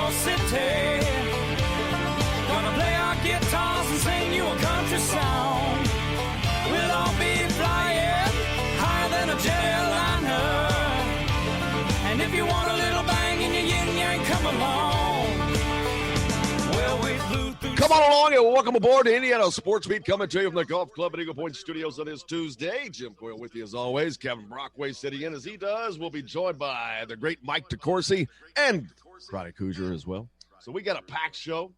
your city. Gonna play our guitars and sing you a country song. We'll all be flying higher than a jetliner. And if you want a little bang in your yin-yang, come along. Well, we flew through. Come on along and welcome aboard to Indiana Sports Beat, coming to you from the Golf Club at Eagle Point Studios on this Tuesday. Jim Coyle with you as always. Kevin Brockway sitting in as he does. We'll be joined by the great Mike DeCourcy and Ronnie Cougar as well. So we got a packed show.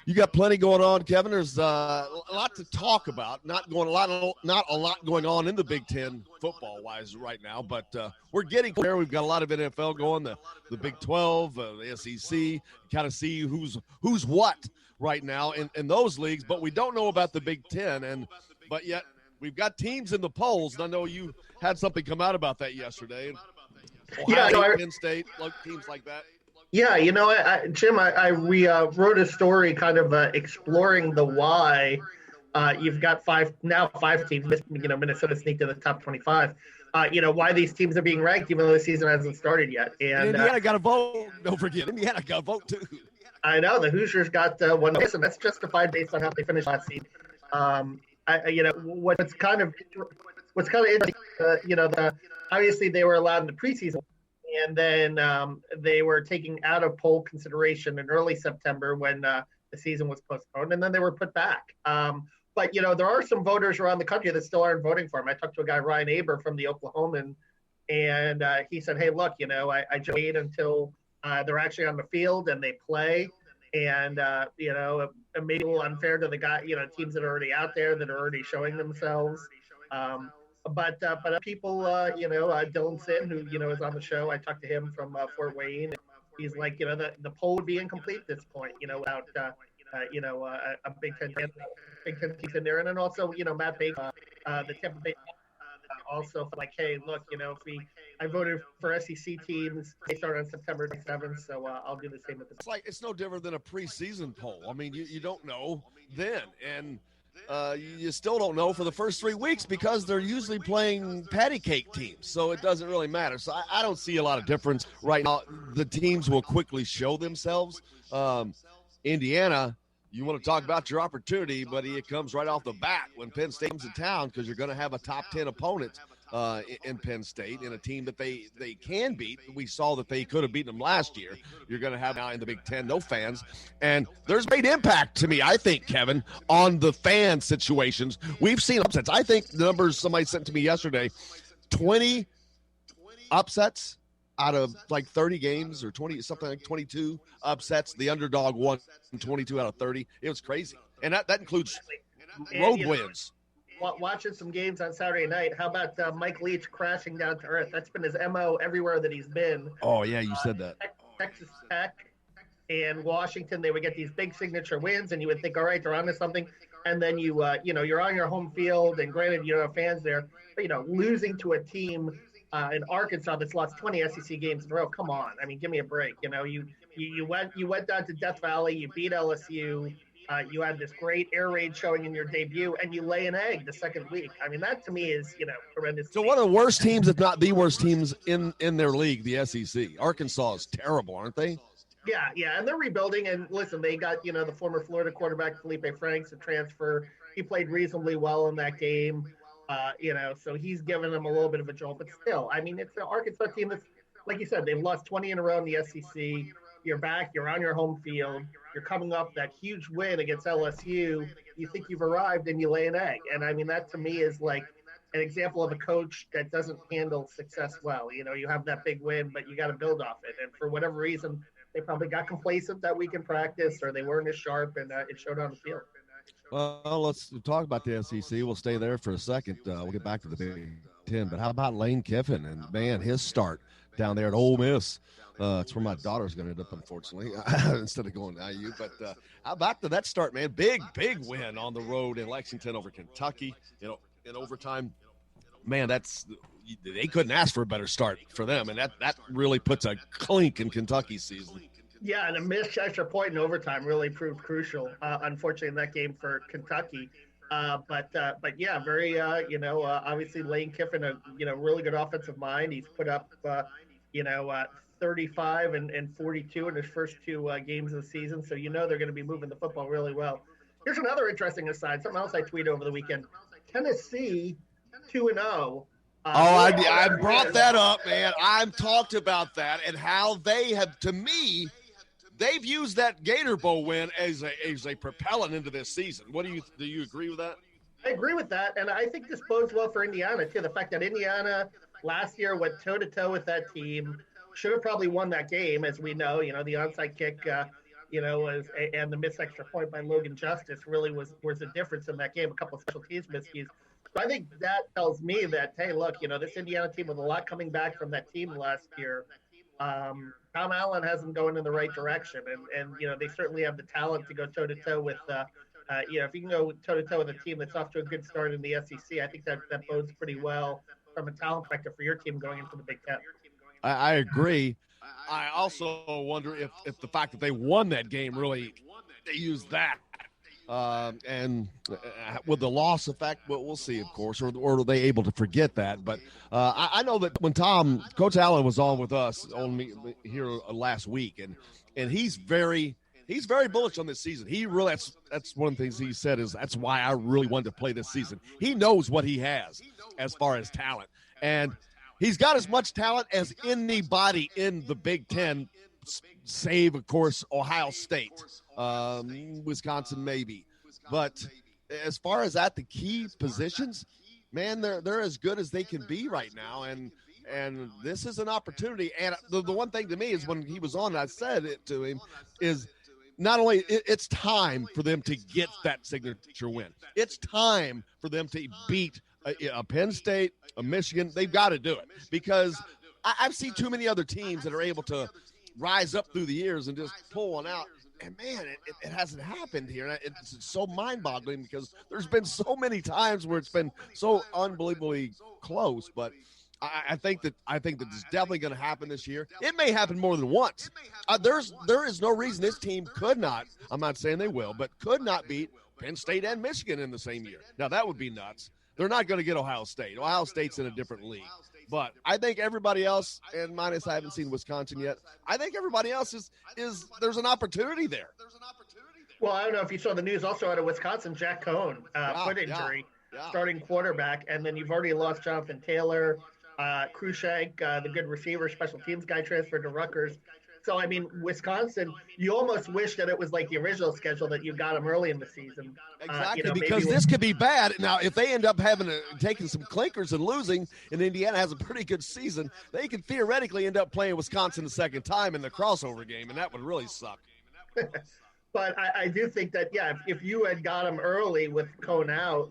You got plenty going on, Kevin. There's a lot to talk about. Not a lot going on in the Big Ten football-wise right now, but we're getting there. We've got a lot of NFL going, the Big 12, the SEC. Kind of see who's what right now in those leagues, but we don't know about the Big Ten. But yet we've got teams in the polls, and I know you had something come out about that yesterday. Ohio, Penn State, teams like that. Yeah, Jim, we wrote a story kind of exploring the why. You've got five teams. Minnesota sneaked in the top 25. Why these teams are being ranked, even though the season hasn't started yet. And Indiana got a vote. Don't forget, Indiana got a vote too. I know the Hoosiers got one vote, and that's justified based on how they finished last season. What's kind of interesting, obviously they were allowed in the preseason. And then they were taken out of poll consideration in early September when the season was postponed, and then they were put back. But there are some voters around the country that still aren't voting for him. I talked to a guy, Ryan Aber from the Oklahoman, and he said, hey, look, I just wait until they're actually on the field and they play. And, it may be a little unfair to the guy, teams that are already out there that are already showing themselves. But people, Dylan Sin, who, is on the show, I talked to him from Fort Wayne. He's like, the poll would be incomplete at this point, without, a Big Ten team in there. And then also, Matt Baker, the Tampa Bay, also like, hey, look, I voted for SEC teams. They start on September 7th, so I'll do the same at this. It's no different than a preseason poll. I mean, you don't know then. And you still don't know for the first 3 weeks because they're usually playing patty cake teams, so it doesn't really matter. So I don't see a lot of difference right now. The teams will quickly show themselves. Indiana, you want to talk about your opportunity, but it comes right off the bat when Penn State comes to town because you're going to have a top 10 opponent in Penn State in a team that they can beat. We saw that they could have beaten them last year. You're going to have now in the Big Ten no fans. And there's great impact to me, I think, Kevin, on the fan situations. We've seen upsets. I think the numbers somebody sent to me yesterday, 20 upsets out of like 30 games or 20, something like 22 upsets. The underdog won 22 out of 30. It was crazy. And that includes road wins. Watching some games on Saturday night, how about Mike Leach crashing down to earth? That's been his MO everywhere that he's been. Oh, yeah, you said that. Texas Tech and Washington, they would get these big signature wins, and you would think, all right, they're onto something. And then you're on your home field, and granted, you don't have fans there, but, losing to a team in Arkansas that's lost 20 SEC games in a row. Come on. I mean, give me a break. You went down to Death Valley, you beat LSU. You had this great air raid showing in your debut, and you lay an egg the second week. I mean, that to me is, horrendous. So one of the worst teams, if not the worst teams in their league, the SEC. Arkansas is terrible, aren't they? Yeah, and they're rebuilding. And listen, they got, the former Florida quarterback Felipe Franks, a transfer. He played reasonably well in that game, so he's given them a little bit of a jolt. But still, I mean, it's the Arkansas team that's, like you said, they've lost 20 in a row in the SEC. You're back. You're on your home field. You're coming up that huge win against LSU. You think you've arrived and you lay an egg. And I mean, that to me is like an example of a coach that doesn't handle success well. You have that big win, but you got to build off it. And for whatever reason, they probably got complacent that week in practice, or they weren't as sharp, and it showed on the field. Well, let's talk about the SEC. We'll stay there for a second. We'll get back to the Big Ten. But how about Lane Kiffin and, man, his start down there at Ole Miss? It's where my daughter's going to end up, unfortunately, instead of going to IU. But how about that start, man? Big win on the road in Lexington over Kentucky, in overtime. Man, they couldn't ask for a better start for them, and that really puts a clink in Kentucky's season. Yeah, and a missed extra point in overtime really proved crucial, unfortunately, in that game for Kentucky. But yeah, very, obviously Lane Kiffin, a really good offensive mind. He's put up, 35 and 42 in his first two games of the season. So they're going to be moving the football really well. Here's another interesting aside. Something else I tweeted over the weekend. Tennessee 2-0. I brought that up, man. I've talked about that and how they have, to me, they've used that Gator Bowl win as a propellant into this season. Do you agree with that? I agree with that, and I think this bodes well for Indiana too. The fact that Indiana last year went toe to toe with that team, should have probably won that game, as we know. The onside kick, was and the missed extra point by Logan Justice really was the difference in that game. A couple of special teams miscues. So I think that tells me that, hey, look, this Indiana team with a lot coming back from that team last year. Tom Allen hasn't going in the right direction, and they certainly have the talent to go toe to toe with. If you can go toe to toe with a team that's off to a good start in the SEC, I think that bodes pretty well from a talent perspective for your team going into the Big Ten. I agree. I also wonder if the fact that they won that game really they used that. And with the loss effect, we'll see, of course, or are they able to forget that? But I know that when Coach Allen was on with us on me here last week, and he's very bullish on this season. He really that's one of the things he said is that's why I really wanted to play this season. He knows what he has as far as talent, and he's got as much talent as anybody in the Big Ten, save, of course, Ohio State, Wisconsin maybe. But as far as at the key positions, man, they're as good as they can be right now. And this is an opportunity. And the one thing to me is when he was on, I said it to him, is not only it's time for them to get that signature win. It's time for them to beat a Penn State, a Michigan. They've got to do it because I've seen too many other teams that are able to rise up through the years and just pull one out. And, man, it hasn't happened here. And it's so mind-boggling because there's been so many times where it's been so unbelievably close. But I think that it's definitely going to happen this year. It may happen more than once. There is no reason this team could not, I'm not saying they will, but could not beat Penn State and Michigan in the same year. Now, that would be nuts. They're not going to get Ohio State. Ohio State's in a different league. But I think everybody else, and minus I haven't seen Wisconsin yet, I think everybody else is there's an opportunity there. Well, I don't know if you saw the news also out of Wisconsin, Jack Cohn, foot injury, starting quarterback, and then you've already lost Jonathan Taylor, Krushank, the good receiver, special teams guy transferred to Rutgers. So, I mean, Wisconsin, you almost wish that it was like the original schedule that you got them early in the season. Exactly, because this could be bad. Now, if they end up taking some clinkers and losing, and Indiana has a pretty good season, they could theoretically end up playing Wisconsin the second time in the crossover game, and that would really suck. But I do think that, if you had got him early with Cohn out,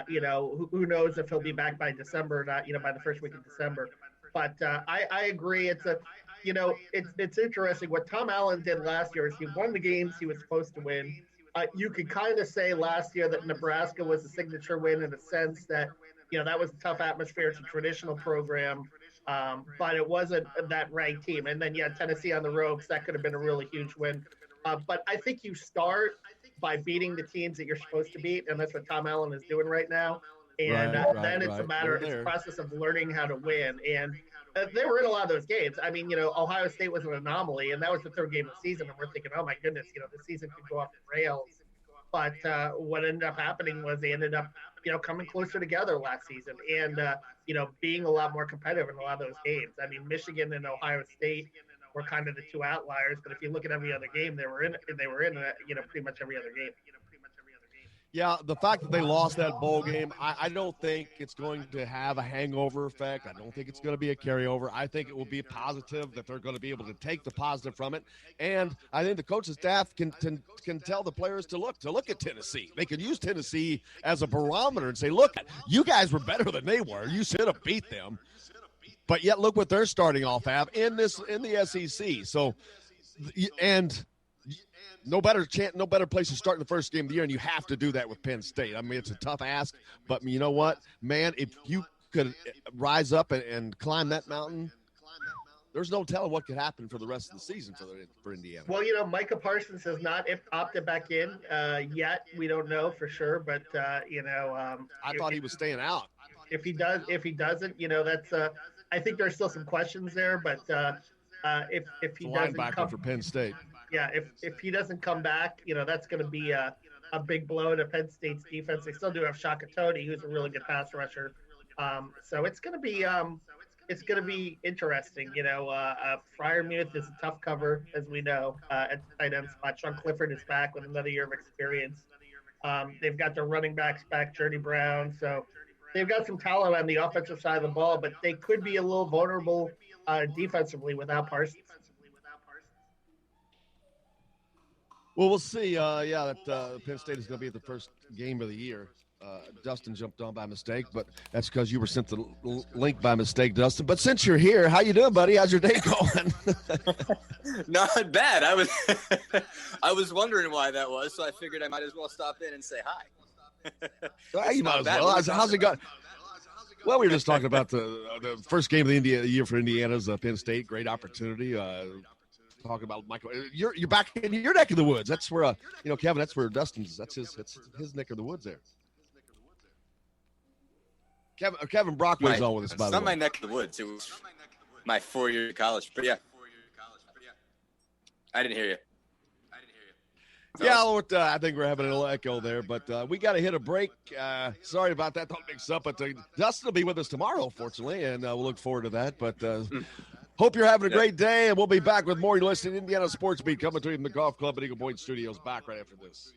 who knows if he'll be back by December or not, by the first week of December. But I agree. It's interesting. What Tom Allen did last year is he won the games he was supposed to win. You could kind of say last year that Nebraska was a signature win in the sense that, that was a tough atmosphere. It's a traditional program, but it wasn't that ranked team. And then, Tennessee on the ropes, that could have been a really huge win. But I think you start by beating the teams that you're supposed to beat, and that's what Tom Allen is doing right now. And then it's a matter of the process of learning how to win. And they were in a lot of those games. I mean, Ohio State was an anomaly, and that was the third game of the season. And we're thinking, oh, my goodness, the season could go off the rails. But what ended up happening was they ended up, coming closer together last season and, being a lot more competitive in a lot of those games. I mean, Michigan and Ohio State were kind of the two outliers. But if you look at every other game, they were in pretty much every other game. Yeah, the fact that they lost that bowl game, I don't think it's going to have a hangover effect. I don't think it's going to be a carryover. I think it will be positive that they're going to be able to take the positive from it. And I think the coaching staff can tell the players to look at Tennessee. They can use Tennessee as a barometer and say, look, you guys were better than they were. You should have beat them. But yet look what they're starting off at in the SEC. So, and no better place to start in the first game of the year, and you have to do that with Penn State. I mean, it's a tough ask, but you know what, man? If you could rise up and climb that mountain, there's no telling what could happen for the rest of the season for Indiana. Well, Micah Parsons has not opted back in yet. We don't know for sure, but I thought he was staying out. If he doesn't, that's. I think there's still some questions there, but. if he It's a doesn't linebacker come for Penn State. yeah, if he doesn't come back, that's going to be a big blow to Penn State's defense. They still do have Shaka Tony, who's a really good pass rusher. So it's going to be interesting. Freiermuth is a tough cover, as we know, at the tight end spot. Sean Clifford is back with another year of experience. They've got their running backs back, Journey Brown. So they've got some talent on the offensive side of the ball, but they could be a little vulnerable defensively without Parsons. Well, we'll see. That Penn State is going to be the first game of the year. Dustin jumped on by mistake, but that's because you were sent the link by mistake, Dustin. But since you're here, how you doing, buddy? How's your day going? Not bad. I was wondering why that was, so I figured I might as well stop in and say hi. Well, you might as well. How's it going? Well, we were just talking about the first game of the year for Indiana's Penn State. Great opportunity. Talking about Michael, you're back in your neck of the woods. That's where Kevin. That's where Dustin's. That's his neck of the woods there. Kevin Brockway's on with us, by the way. It's not my neck of the woods. It was my 4 year college. But yeah, I didn't hear you. I think we're having a little echo there, but we got to hit a break. Sorry about that. Don't mix up. But Dustin will be with us tomorrow, fortunately, and we'll look forward to that. But hope you're having a great day, and we'll be back with more. You're listening to Indiana Sports Beat coming to you from the Golf Club at Eagle Point Studios. Back right after this.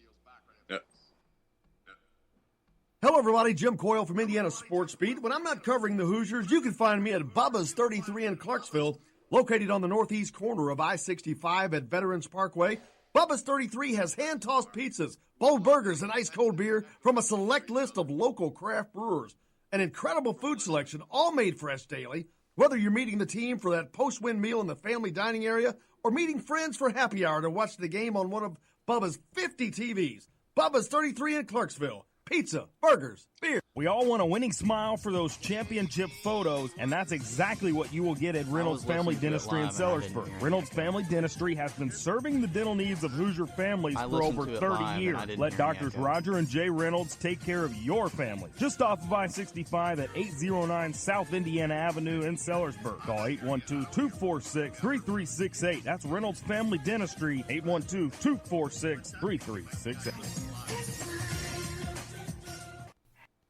Hello, everybody. Jim Coyle from Indiana Sports Beat. When I'm not covering the Hoosiers, you can find me at Bubba's 33 in Clarksville, located on the northeast corner of I-65 at Veterans Parkway. Bubba's 33 has hand-tossed pizzas, bold burgers, and ice-cold beer from a select list of local craft brewers. An incredible food selection, all made fresh daily. Whether you're meeting the team for that post-win meal in the family dining area or meeting friends for happy hour to watch the game on one of Bubba's 50 TVs. Bubba's 33 in Clarksville. Pizza, burgers, beer. We all want a winning smile for those championship photos, and that's exactly what you will get at Reynolds Family Dentistry in Sellersburg. Reynolds Family Dentistry has been serving the dental needs of Hoosier families for over 30 years. Let Doctors Roger and Jay Reynolds take care of your family. Just off of I-65 at 809 South Indiana Avenue in Sellersburg. Call 812-246-3368. That's Reynolds Family Dentistry, 812-246-3368.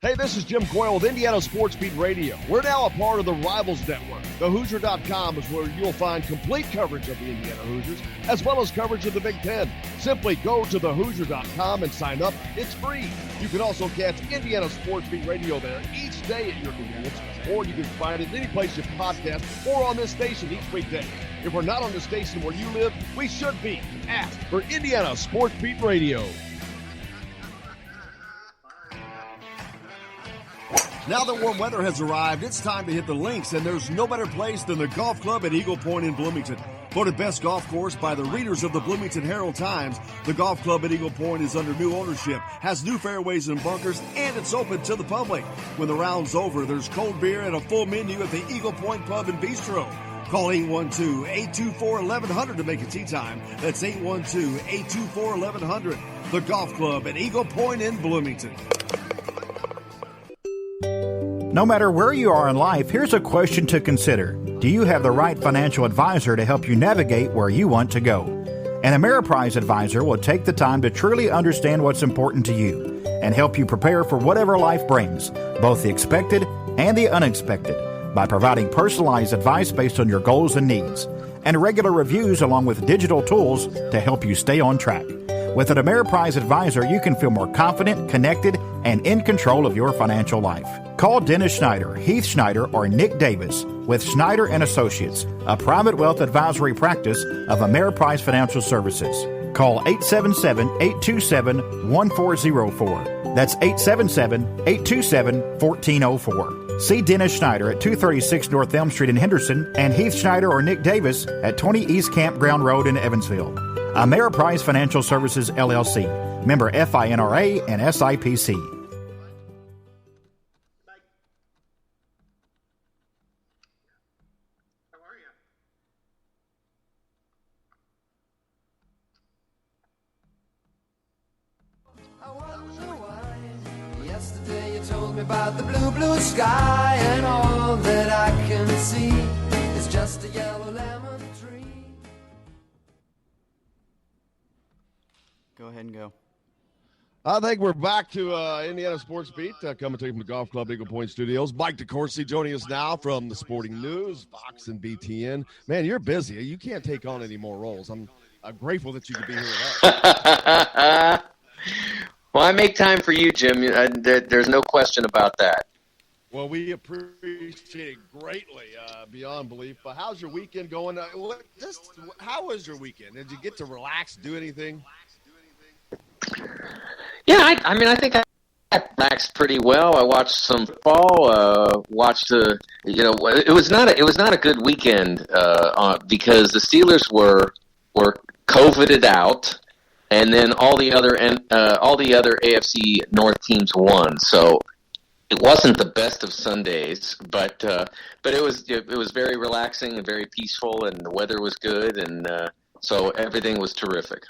Hey, this is Jim Coyle with Indiana Sports Beat Radio. We're now a part of the Rivals Network. TheHoosier.com is where you'll find complete coverage of the Indiana Hoosiers, as well as coverage of the Big Ten. Simply go to TheHoosier.com and sign up. It's free. You can also catch Indiana Sports Beat Radio there each day at your convenience, or you can find it any place you podcast or on this station each weekday. If we're not on the station where you live, we should be. Ask for Indiana Sports Beat Radio. Now that warm weather has arrived, it's time to hit the links, and there's no better place than the Golf Club at Eagle Point in Bloomington. Voted best golf course by the readers of the Bloomington Herald-Times, the Golf Club at Eagle Point is under new ownership, has new fairways and bunkers, and it's open to the public. When the round's over, there's cold beer and a full menu at the Eagle Point Pub and Bistro. Call 812-824-1100 to make a tee time. That's 812-824-1100. The Golf Club at Eagle Point in Bloomington. No matter where you are in life, here's a question to consider. Do you have the right financial advisor to help you navigate where you want to go? An Ameriprise advisor will take the time to truly understand what's important to you and help you prepare for whatever life brings, both the expected and the unexpected, by providing personalized advice based on your goals and needs, and regular reviews along with digital tools to help you stay on track. With an Ameriprise advisor, you can feel more confident, connected, and in control of your financial life. Call Dennis Schneider, Heath Schneider, or Nick Davis with Schneider & Associates, a private wealth advisory practice of Ameriprise Financial Services. Call 877-827-1404. That's 877-827-1404. See Dennis Schneider at 236 North Elm Street in Henderson and Heath Schneider or Nick Davis at 20 East Campground Road in Evansville. Ameriprise Financial Services, LLC. Member FINRA and SIPC. I wonder why yesterday you told me about the blue, blue sky, and all that I can see is just a yellow lemon tree. Go ahead and go. I think we're back to Indiana Sports Beat, coming to you from the Golf Club Eagle Point Studios. Mike DeCourcy joining us now from the Sporting News, Fox and BTN. Man, you're busy. You can't take on any more roles. I'm grateful that you could be here with us. Well, I make time for you, Jim. There's no question about that. Well, we appreciate it greatly, beyond belief. But how's your weekend going? How was your weekend? Did you get to relax, do anything? Yeah, I think I relaxed pretty well. I watched some football. It was not a good weekend because the Steelers were COVIDed out, and then all the other AFC North teams won. So it wasn't the best of Sundays, but it was very relaxing and very peaceful, and the weather was good, and so everything was terrific.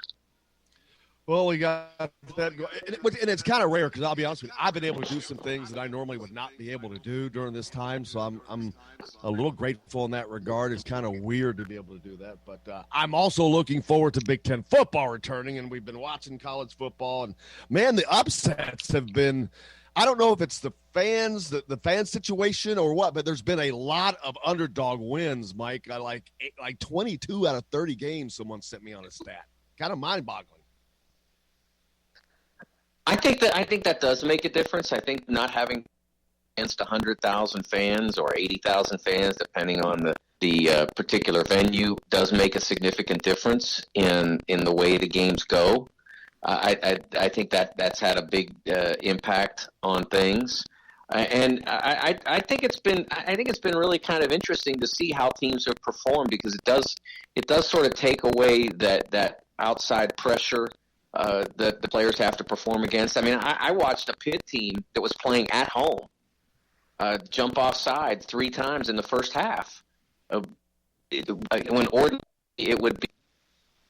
Well, we got that, and it's kind of rare because I'll be honest with you, I've been able to do some things that I normally would not be able to do during this time, so I'm a little grateful in that regard. It's kind of weird to be able to do that, but I'm also looking forward to Big Ten football returning, and we've been watching college football, and man, the upsets have been. I don't know if it's the fans, the fan situation or what, but there's been a lot of underdog wins, Mike. Like 22 out of 30 games. Someone sent me on a stat. Kind of mind-boggling. I think that does make a difference. I think not having against 100,000 fans or 80,000 fans, depending on the particular venue, does make a significant difference in the way the games go. I think that's had a big impact on things, and I think it's been really kind of interesting to see how teams have performed, because it does sort of take away that outside pressure that the players have to perform against. I mean, I watched a Pitt team that was playing at home jump offside 3 times in the first half. When ordinarily it would be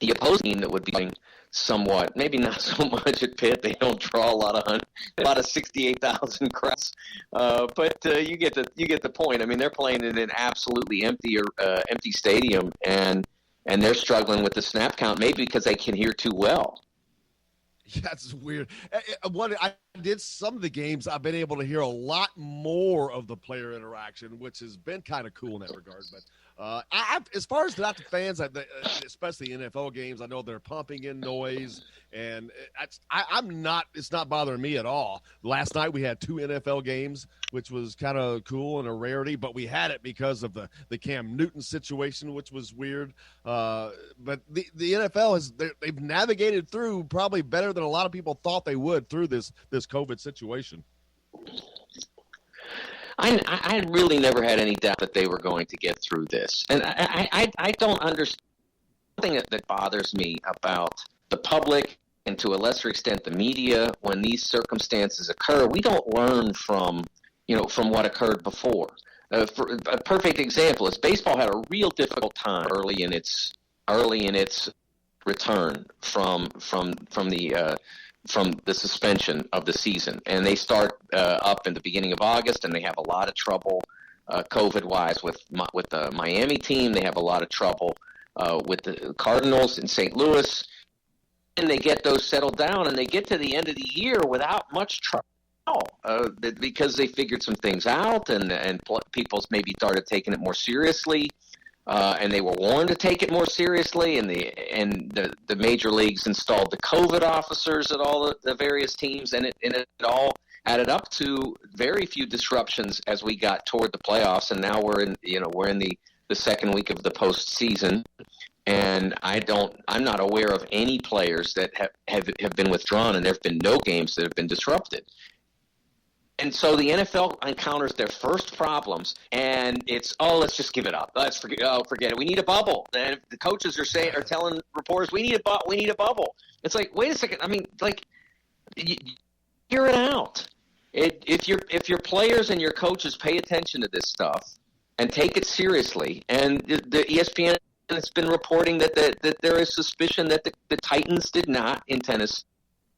the opposing team that would be playing somewhat, maybe not so much at Pitt. They don't draw a lot of 68,000 crowds, but you get the point. I mean, they're playing in an absolutely empty stadium, and they're struggling with the snap count, maybe because they can hear too well. That's weird. I did some of the games. I've been able to hear a lot more of the player interaction, which has been kind of cool in that regard. But as far as not the fans, especially NFL games, I know they're pumping in noise, and I'm not. It's not bothering me at all. Last night we had 2 NFL games, which was kind of cool and a rarity, but we had it because of the Cam Newton situation, which was weird. But the NFL they've navigated through probably better than a lot of people thought they would through this COVID situation. I really never had any doubt that they were going to get through this. And I don't understand. Something that bothers me about the public, and to a lesser extent the media, when these circumstances occur, we don't learn from what occurred before. For a perfect example is baseball had a real difficult time early in its return from the suspension of the season, and they start up in the beginning of August, and they have a lot of trouble COVID-wise with the Miami team. They have a lot of trouble with the Cardinals in St. Louis, and they get those settled down, and they get to the end of the year without much trouble because they figured some things out, and people maybe started taking it more seriously. And they were warned to take it more seriously, and the major leagues installed the COVID officers at all the various teams, and it all added up to very few disruptions as we got toward the playoffs, and now we're in the second week of the postseason, and I'm not aware of any players that have been withdrawn, and there have been no games that have been disrupted. And so the NFL encounters their first problems, and it's, let's just give it up. Let's forget it. We need a bubble. And the coaches are telling reporters, we need a bubble. It's like, wait a second. I mean, like, hear it out. If your players and your coaches pay attention to this stuff and take it seriously, and the ESPN has been reporting that there is suspicion that the Titans did not in Tennessee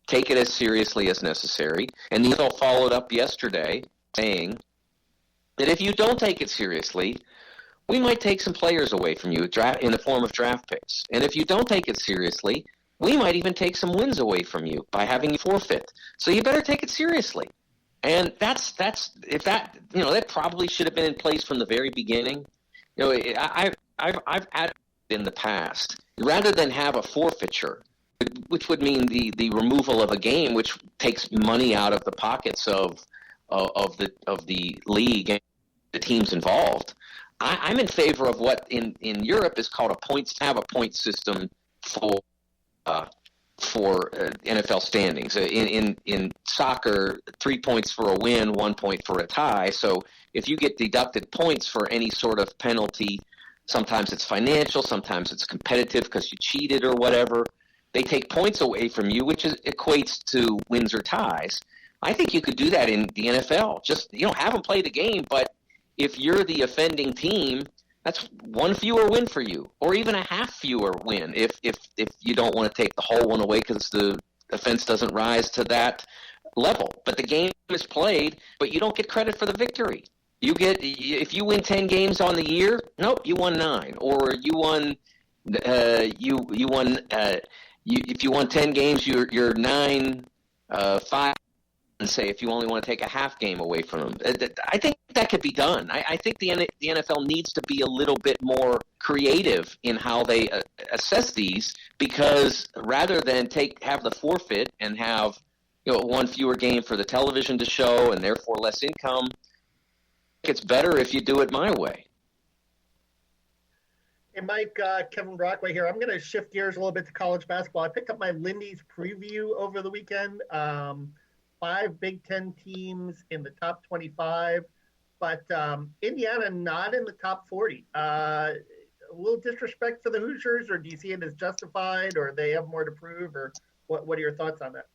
take it as seriously as necessary. And the NFL followed up yesterday saying that if you don't take it seriously, we might take some players away from you in the form of draft picks. And if you don't take it seriously, we might even take some wins away from you by having you forfeit. So you better take it seriously. And that's if that that probably should have been in place from the very beginning. I've had in the past, rather than have a forfeiture, which would mean the removal of a game, which takes money out of the pockets of the league and the teams involved. I'm in favor of what in Europe is called have a point system for NFL standings. In soccer, 3 points for a win, 1 point for a tie. So if you get deducted points for any sort of penalty, sometimes it's financial, sometimes it's competitive because you cheated or whatever, they take points away from you, which equates to wins or ties. I think you could do that in the NFL. Just have them play the game, but if you're the offending team, that's one fewer win for you, or even a half fewer win if you don't want to take the whole one away because the offense doesn't rise to that level. But the game is played, but you don't get credit for the victory. You get if you win 10 games on the year, nope, you won 9, or you won if you won 10 games, you're 9-5. And say if you only want to take a half game away from them. I think that could be done. I think the NFL needs to be a little bit more creative in how they assess these, because rather than have the forfeit and have one fewer game for the television to show and therefore less income, it's better if you do it my way. Hey, Mike, Kevin Brockway here. I'm going to shift gears a little bit to college basketball. I picked up my Lindy's preview over the weekend. 5 Big Ten teams in the top 25, but Indiana not in the top 40. A little disrespect for the Hoosiers, or do you see it as justified, or they have more to prove, or what are your thoughts on that?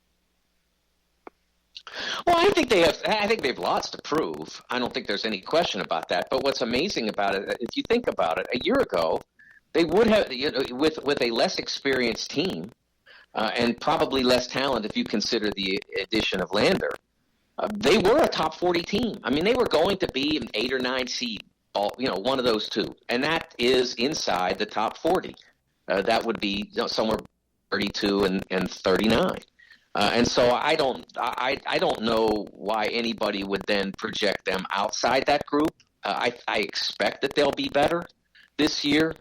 Well, I think they've lots to prove. I don't think there's any question about that. But what's amazing about it, if you think about it, a year ago, they would have, with a less experienced team, and probably less talent if you consider the addition of Lander, they were a top 40 team. I mean, they were going to be an 8 or 9 seed, one of those two, and that is inside the top 40. That would be somewhere 32 and 39. And so I don't know why anybody would then project them outside that group. I expect that they'll be better this year.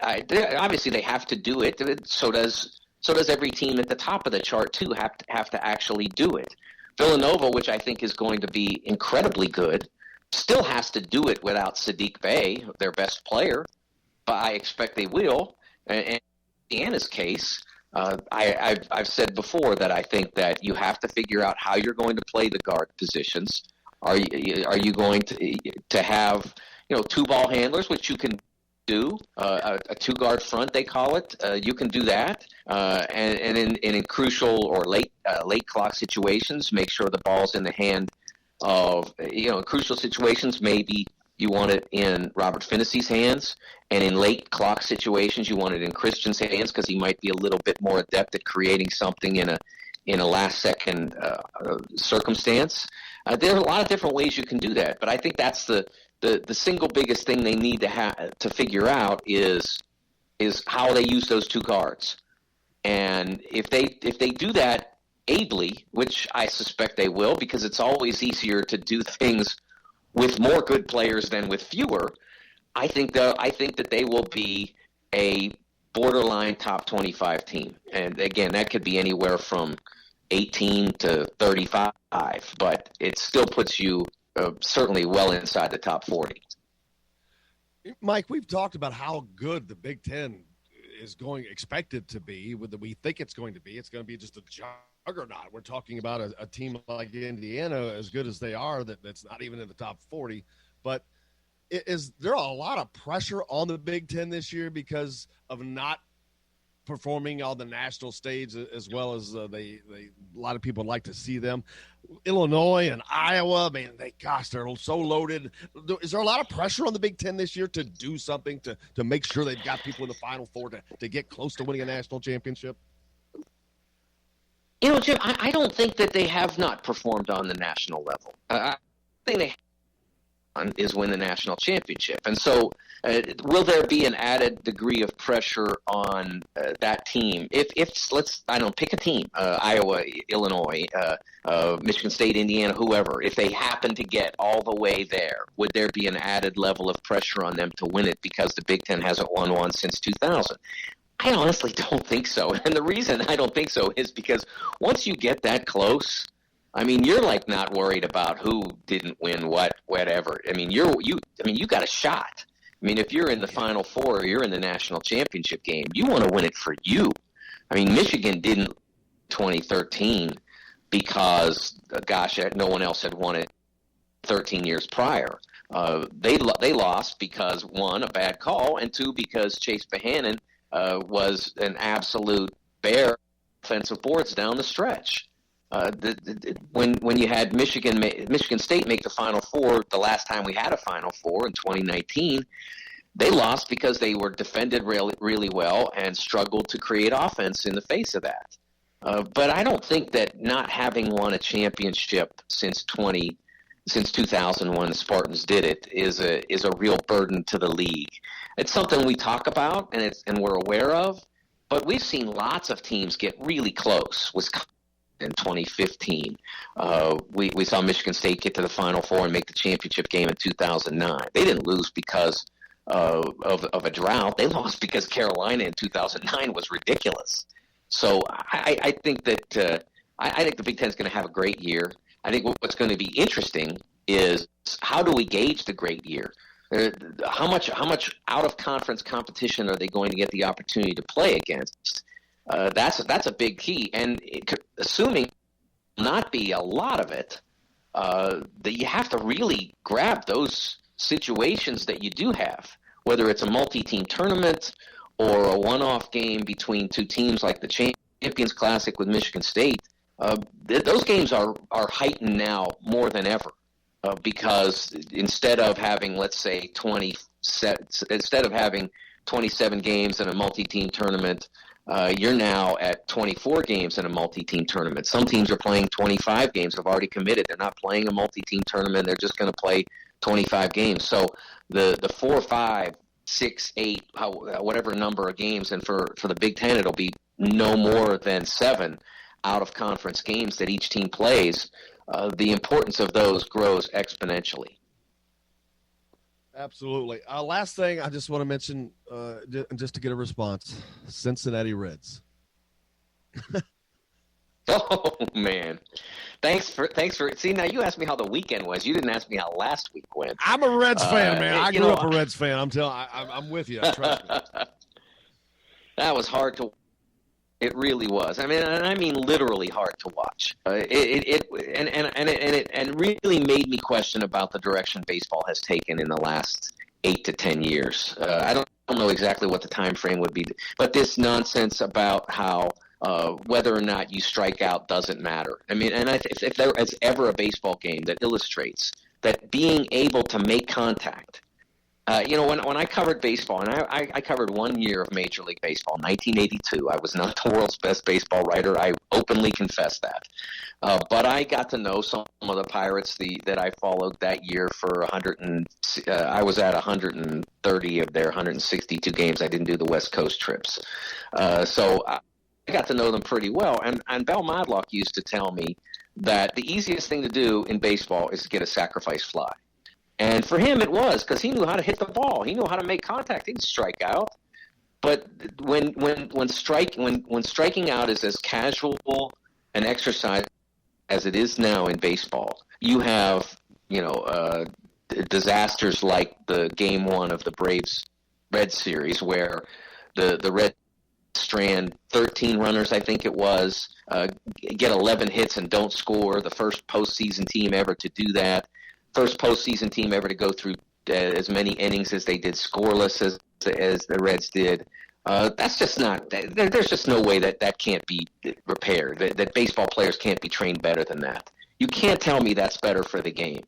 Obviously they have to do it. So does every team at the top of the chart too have to actually do it. Villanova, which I think is going to be incredibly good, still has to do it without Sadiq Bey, their best player. But I expect they will. And in Indiana's case, I've said before that I think that you have to figure out how you're going to play the guard positions. Are you going to have 2 ball handlers, which you can do, a 2-guard front, they call it. You can do that, and in crucial or late clock situations, make sure the ball's in the hand of in crucial situations. Maybe you want it in Robert Finney's hands, and in late clock situations, you want it in Christian's hands because he might be a little bit more adept at creating something in a last second circumstance. There are a lot of different ways you can do that, but I think that's the single biggest thing they need to figure out is how they use those 2 guards. And if they do that ably, which I suspect they will, because it's always easier to do things with more good players than with fewer, I think that they will be a borderline top 25 team. And again, that could be anywhere from 18 to 35, but it still puts you certainly well inside the top 40. Mike, we've talked about how good the Big Ten is expected to be. We think it's going to be. It's going to be just a juggernaut. We're talking about a team like Indiana, as good as they are, that's not even in the top 40. But is there a lot of pressure on the Big Ten this year because of not performing on the national stage as well as a lot of people like to see them? Illinois and Iowa, man, they're so loaded. Is there a lot of pressure on the Big Ten this year to do something to make sure they've got people in the Final Four to get close to winning a national championship? Jim, I don't think that they have not performed on the national level. I think they is win the national championship. And so will there be an added degree of pressure on that team? If I don't pick a team, Iowa, Illinois, Michigan State, Indiana, whoever, if they happen to get all the way there, would there be an added level of pressure on them to win it because the Big Ten hasn't won one since 2000? I honestly don't think so. And the reason I don't think so is because once you get that close, I mean, you're like not worried about who didn't win whatever. I mean, you got a shot. I mean, if you're in the Final Four or you're in the national championship game, you want to win it for you. I mean, Michigan didn't 2013 because, no one else had won it 13 years prior. They lost because, one, a bad call, and two, because Chase Bohannon was an absolute bear offensive boards down the stretch. When you had Michigan State make the Final Four the last time we had a Final Four in 2019, they lost because they were defended really, really well and struggled to create offense in the face of that. But I don't think that not having won a championship since 2000 when the Spartans did it is a real burden to the league. It's something we talk about and we're aware of, but we've seen lots of teams get really close. Wisconsin in 2015. We saw Michigan State get to the Final Four and make the championship game in 2009. They didn't lose because of a drought. They lost because Carolina in 2009 was ridiculous. So I think that I think the Big Ten is going to have a great year. I think what's going to be interesting is how do we gauge the great year? How much out of conference competition are they going to get the opportunity to play against? That's a big key, and assuming not be a lot of it, that you have to really grab those situations that you do have, whether it's a multi-team tournament or a one-off game between two teams like the Champions Classic with Michigan State. Those games are heightened now more than ever because instead of having, let's say, 27 games in a multi-team tournament, you're now at 24 games in a multi-team tournament. Some teams are playing 25 games, have already committed. They're not playing a multi-team tournament. They're just going to play 25 games. So the 4, 5, 6, 8, whatever number of games, and for the Big Ten, it'll be no more than 7 out-of-conference games that each team plays. The importance of those grows exponentially. Absolutely. Last thing I just want to mention, just to get a response, Cincinnati Reds. Oh man, thanks for. See, now you asked me how the weekend was. You didn't ask me how last week went. I'm a Reds fan, man. I grew up a Reds fan. I'm with you. Trust me. That was hard to. It really was. I mean literally hard to watch. It really made me question about the direction baseball has taken in the last 8 to 10 years. I don't know exactly what the time frame would be, but this nonsense about how whether or not you strike out doesn't matter. I mean, and if there is ever a baseball game that illustrates that being able to make contact. When I covered baseball, and I covered 1 year of Major League Baseball, 1982. I was not the world's best baseball writer. I openly confess that. But I got to know some of the Pirates that I followed that year for I was at 130 of their 162 games. I didn't do the West Coast trips. So I got to know them pretty well. And Bell Madlock used to tell me that the easiest thing to do in baseball is to get a sacrifice fly. And for him, it was because he knew how to hit the ball. He knew how to make contact. He didn't strike out. But when striking out is as casual an exercise as it is now in baseball, you have disasters like the Game 1 of the Braves-Reds series, where the Reds strand 13 runners, I think it was, get 11 hits and don't score. The first postseason team ever to do that. First postseason team ever to go through as many innings as they did scoreless as the Reds did. That's just not. There's just no way that can't be repaired. That baseball players can't be trained better than that. You can't tell me that's better for the game.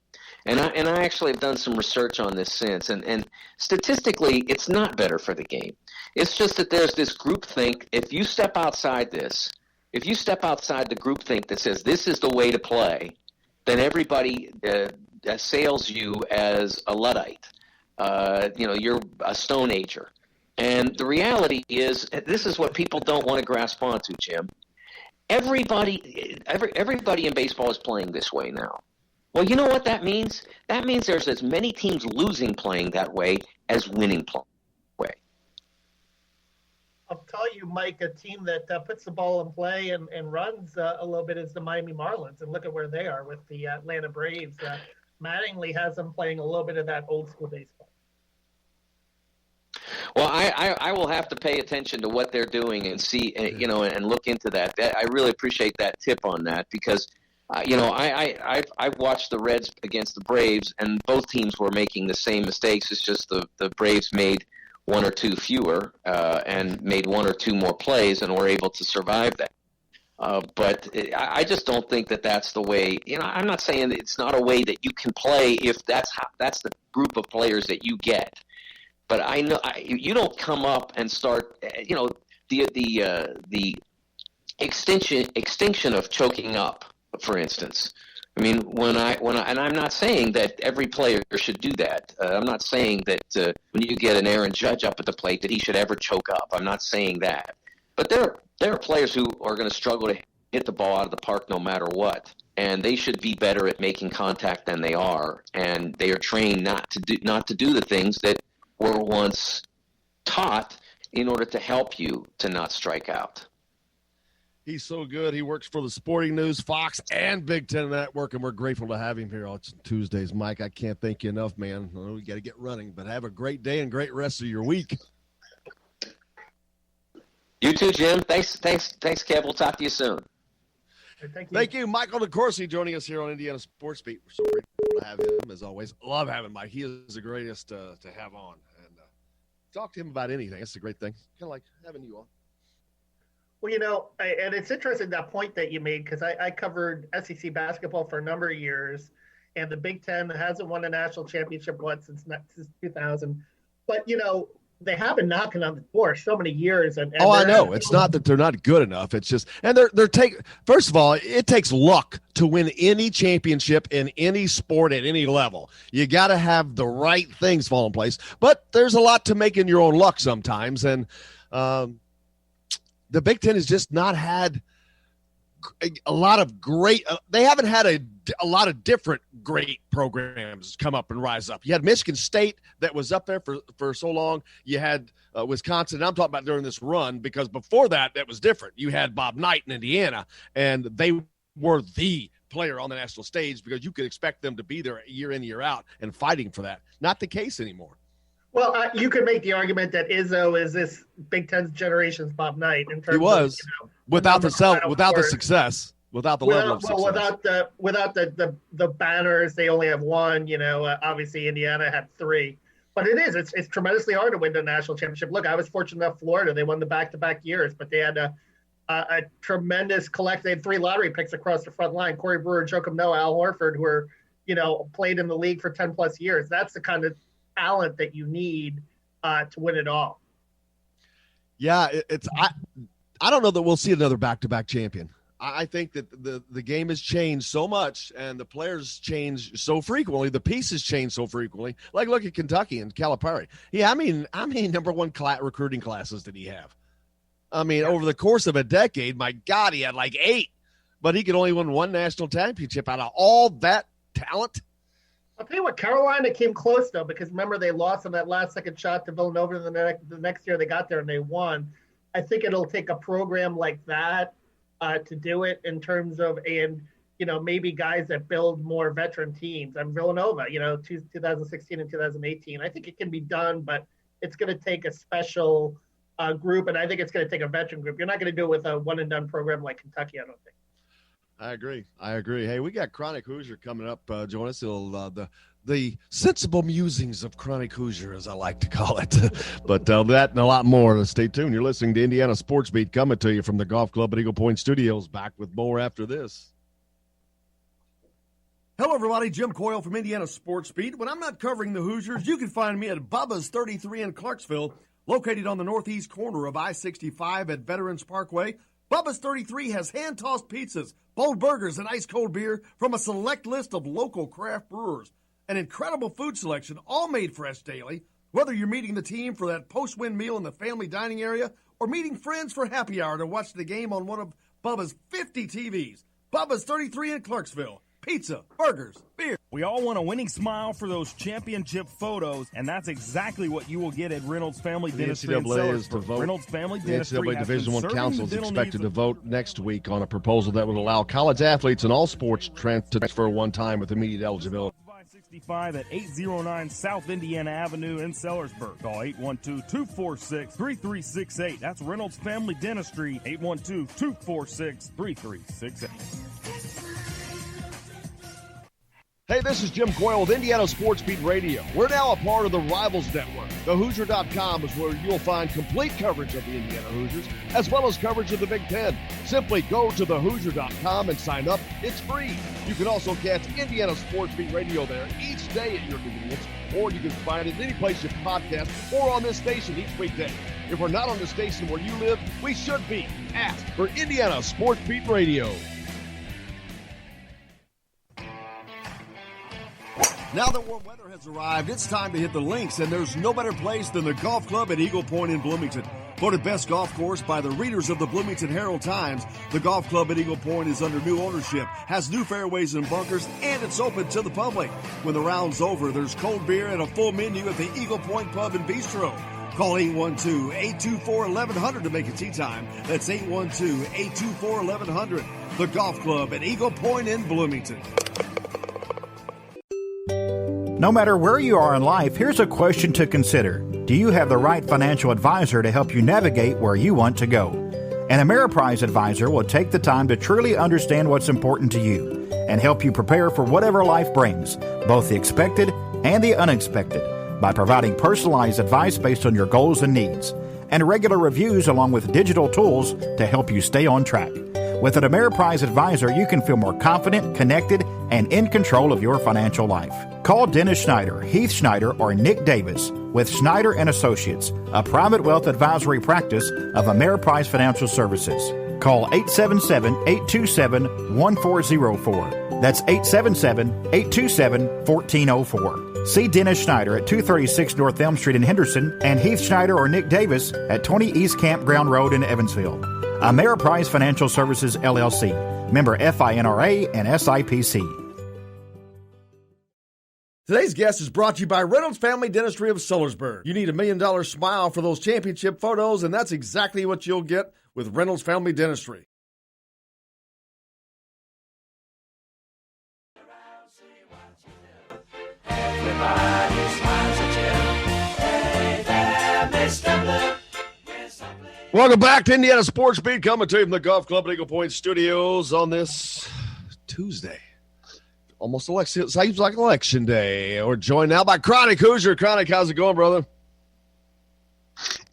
And I actually have done some research on this since, and statistically, it's not better for the game. It's just that there's this groupthink. If you step outside the groupthink that says this is the way to play, then everybody assails you as a Luddite. You're a Stone Ager. And the reality is, this is what people don't want to grasp onto, Jim. Everybody in baseball is playing this way now. Well, you know what that means? That means there's as many teams losing playing that way as winning playing that way. I'll tell you, Mike, a team that puts the ball in play and runs a little bit is the Miami Marlins. And look at where they are with the Atlanta Braves. Mattingly has them playing a little bit of that old school baseball. Well, I will have to pay attention to what they're doing and see, and look into that. I really appreciate that tip on that because, I've watched the Reds against the Braves, and both teams were making the same mistakes. It's just the Braves made one or two fewer and made one or two more plays and were able to survive that. But I just don't think that that's the way. I'm not saying that it's not a way that you can play if that's the group of players that you get. But I know you don't come up and start. The extinction of choking up, for instance. I mean, when I and I'm not saying that every player should do that. I'm not saying that when you get an Aaron Judge up at the plate that he should ever choke up. I'm not saying that. But there are players who are going to struggle to hit the ball out of the park no matter what, and they should be better at making contact than they are. And they are trained not to do the things that were once taught in order to help you to not strike out. He's so good. He works for the Sporting News, Fox, and Big Ten Network, and we're grateful to have him here on Tuesdays. Mike, I can't thank you enough, man. I know we got to get running, but have a great day and great rest of your week. You too, Jim. Thanks, Kev. We'll talk to you soon. Thank you. Michael DeCourcy, joining us here on Indiana Sports Beat. We're so grateful to have him, as always. Love having Mike. He is the greatest to have on. And talk to him about anything. It's a great thing. Kind of like having you on. Well, and it's interesting that point that you made because I covered SEC basketball for a number of years, and the Big Ten hasn't won a national championship since 2000. But, they have been knocking on the door so many years. And I know. It's not that they're not good enough. It's just – and they're first of all, it takes luck to win any championship in any sport at any level. You got to have the right things fall in place. But there's a lot to making your own luck sometimes. And the Big Ten has just not had a lot of great they haven't had a lot of different great programs come up and rise up. You had Michigan State that was up there for so long. You had Wisconsin. I'm talking about during this run because before that was different. You had Bob Knight in Indiana, and they were the player on the national stage because you could expect them to be there year in, year out and fighting for that. Not the case anymore. Well, you could make the argument that Izzo is this Big Ten's generation's Bob Knight in terms he was of, without the success, without the level of success. Without the banners, they only have one. Obviously Indiana had three, but it's tremendously hard to win the national championship. Look, I was fortunate enough Florida; they won the back-to-back years, but they had a tremendous collect. They had 3 lottery picks across the front line: Corey Brewer, Joakim Noah, Al Horford, who were played in the league for 10+ years. That's the kind of talent that you need to win it all. Yeah, I don't know that we'll see another back-to-back champion. I think that the game has changed so much, and the players change so frequently. The pieces change so frequently. Like, look at Kentucky and Calipari. Yeah, I mean, number one recruiting classes did he have? I mean, over the course of a decade, my God, he had like 8, but he could only win 1 national championship out of all that talent. I'll tell you what, Carolina came close, though, because remember they lost on that last-second shot to Villanova the next year they got there and they won. I think it'll take a program like that to do it in terms of, maybe guys that build more veteran teams. And Villanova, 2016 and 2018. I think it can be done, but it's going to take a special group, and I think it's going to take a veteran group. You're not going to do it with a one-and-done program like Kentucky, I don't think. I agree. Hey, we got Chronic Hoosier coming up. Join us. The sensible musings of Chronic Hoosier, as I like to call it. But that and a lot more. Stay tuned. You're listening to Indiana Sports Beat coming to you from the Golf Club at Eagle Point Studios. Back with more after this. Hello, everybody. Jim Coyle from Indiana Sports Beat. When I'm not covering the Hoosiers, you can find me at Bubba's 33 in Clarksville, located on the northeast corner of I-65 at Veterans Parkway. Bubba's 33 has hand-tossed pizzas, bold burgers, and ice-cold beer from a select list of local craft brewers. An incredible food selection, all made fresh daily. Whether you're meeting the team for that post-win meal in the family dining area or meeting friends for happy hour to watch the game on one of Bubba's 50 TVs. Bubba's 33 in Clarksville. Pizza, burgers, beer. We all want a winning smile for those championship photos, and that's exactly what you will get at Reynolds Family Dentistry in NCAA is to Sellersburg. vote. Reynolds Family The Dentistry NCAA has Division been I serving Council the is dental expected needs to of- vote next week on a proposal that would allow college athletes in all sports to transfer one time with immediate eligibility. 65 at 809 South Indiana Avenue in Sellersburg. Call 812-246-3368. That's Reynolds Family Dentistry, 812-246-3368. Hey, this is Jim Coyle with Indiana Sports Beat Radio. We're now a part of the Rivals Network. TheHoosier.com is where you'll find complete coverage of the Indiana Hoosiers, as well as coverage of the Big Ten. Simply go to TheHoosier.com and sign up. It's free. You can also catch Indiana Sports Beat Radio there each day at your convenience, or you can find it any place you podcast or on this station each weekday. If we're not on the station where you live, we should be. Ask for Indiana Sports Beat Radio. Now that warm weather has arrived, it's time to hit the links, and there's no better place than the golf club at Eagle Point in Bloomington. Voted best golf course by the readers of the Bloomington Herald-Times, the golf club at Eagle Point is under new ownership, has new fairways and bunkers, and it's open to the public. When the round's over, there's cold beer and a full menu at the Eagle Point Pub and Bistro. Call 812-824-1100 to make a tee time. That's 812-824-1100. The golf club at Eagle Point in Bloomington. No matter where you are in life, here's a question to consider. Do you have the right financial advisor to help you navigate where you want to go? An Ameriprise advisor will take the time to truly understand what's important to you and help you prepare for whatever life brings, both the expected and the unexpected, by providing personalized advice based on your goals and needs, and regular reviews along with digital tools to help you stay on track. With an Ameriprise advisor, you can feel more confident, connected, and in control of your financial life. Call Dennis Schneider, Heath Schneider, or Nick Davis with Schneider & Associates, a private wealth advisory practice of Ameriprise Financial Services. Call 877-827-1404. That's 877-827-1404. See Dennis Schneider at 236 North Elm Street in Henderson and Heath Schneider or Nick Davis at 20 East Campground Road in Evansville. Ameriprise Financial Services, LLC. Member FINRA and SIPC. Today's guest is brought to you by Reynolds Family Dentistry of Sellersburg. You need $1 million smile for those championship photos, and that's exactly what you'll get with Reynolds Family Dentistry. Everybody smiles at you. Hey there, Mr. Blue. Welcome back to Indiana Sports Beat, coming to you from the Golf Club at Eagle Point Studios on this Tuesday. Almost election, seems like election day. We're joined now by Chronic Hoosier. Chronic, how's it going, brother?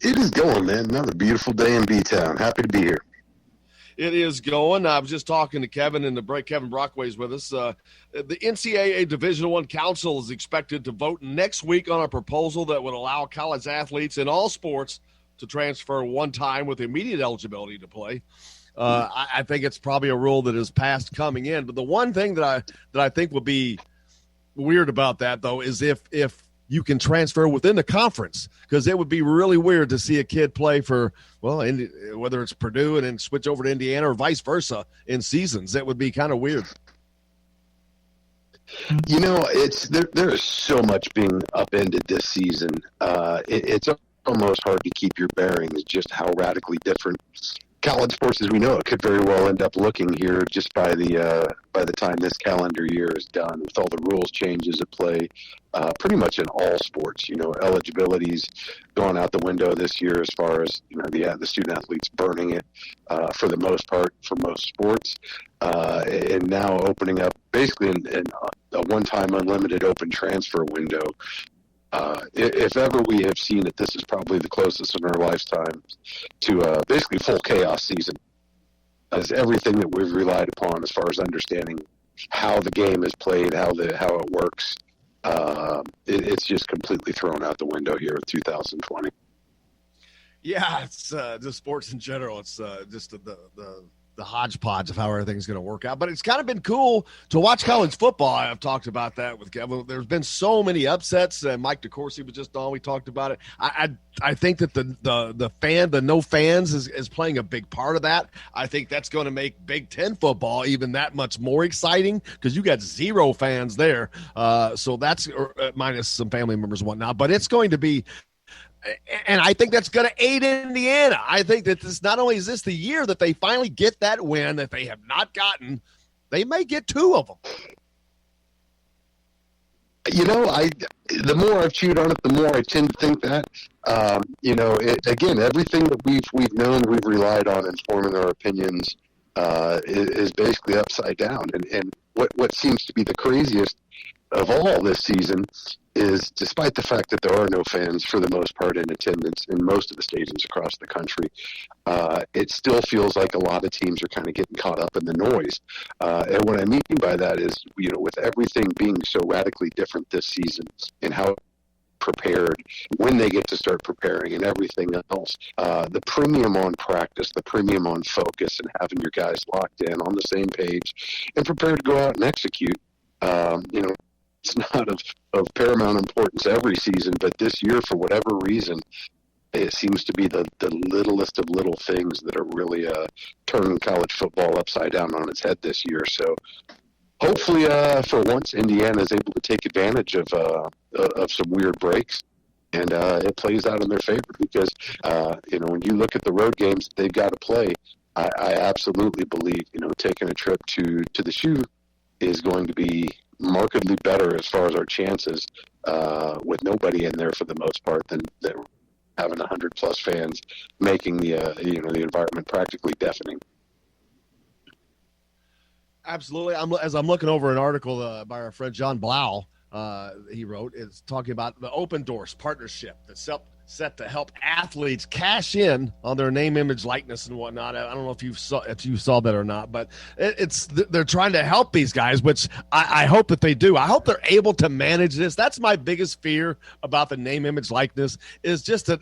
It is going, man. Another beautiful day in B-Town. Happy to be here. It is going. I was just talking to Kevin in the break. Kevin Brockway's with us. The NCAA Division I Council is expected to vote next week on a proposal that would allow college athletes in all sports to transfer one time with immediate eligibility to play. I think it's probably a rule that is past coming in. But the one thing that I think would be weird about that, though, is if you can transfer within the conference, because it would be really weird to see a kid play for, well, whether it's Purdue and then switch over to Indiana or vice versa in seasons. That would be kind of weird. You know, there is so much being upended this season. It's almost hard to keep your bearings just how radically different college sports as we know it could very well end up looking here just by the time this calendar year is done, with all the rules changes at play pretty much in all sports. You know, eligibility's gone out the window this year as far as, you know, the student athletes burning it for the most part for most sports, and now opening up basically in a one-time unlimited open transfer window. If ever we have seen it, this is probably the closest in our lifetime to basically full chaos season, as everything that we've relied upon as far as understanding how the game is played, how it works, it's just completely thrown out the window here in 2020. Yeah, it's just sports in general. It's just the hodgepodge of how everything's going to work out. But it's kind of been cool to watch college football. I've talked about that with Kevin. There's been so many upsets. Mike DeCourcy was just on. We talked about it. I think that the no fans is playing a big part of that. I think that's going to make Big Ten football even that much more exciting because you got 0 fans there. So that's minus some family members and whatnot. But it's going to be. And I think that's going to aid Indiana. I think that this not only is this the year that they finally get that win that they have not gotten, they may get 2 of them. You know, the more I've chewed on it, the more I tend to think that. Again, everything that we've known, we've relied on in forming our opinions is basically upside down. And what seems to be the craziest of all this season is, despite the fact that there are no fans for the most part in attendance in most of the stadiums across the country, it still feels like a lot of teams are kind of getting caught up in the noise. And what I mean by that is, with everything being so radically different this season and how prepared when they get to start preparing and everything else, the premium on practice, the premium on focus, and having your guys locked in on the same page and prepared to go out and execute, it's not of paramount importance every season, but this year, for whatever reason, it seems to be the littlest of little things that are really turning college football upside down on its head this year. So hopefully, for once, Indiana is able to take advantage of some weird breaks, and it plays out in their favor because, when you look at the road games that they've got to play, I absolutely believe, taking a trip to the Shoe is going to be markedly better as far as our chances with nobody in there for the most part than having 100+ fans making the environment practically deafening. Absolutely. As I'm looking over an article by our friend John Blau, he wrote, is talking about the Open Doors partnership that's set to help athletes cash in on their name, image, likeness, and whatnot. I don't know if you saw that or not, but they're trying to help these guys, which I hope that they do. I hope they're able to manage this. That's my biggest fear about the name, image, likeness, is just that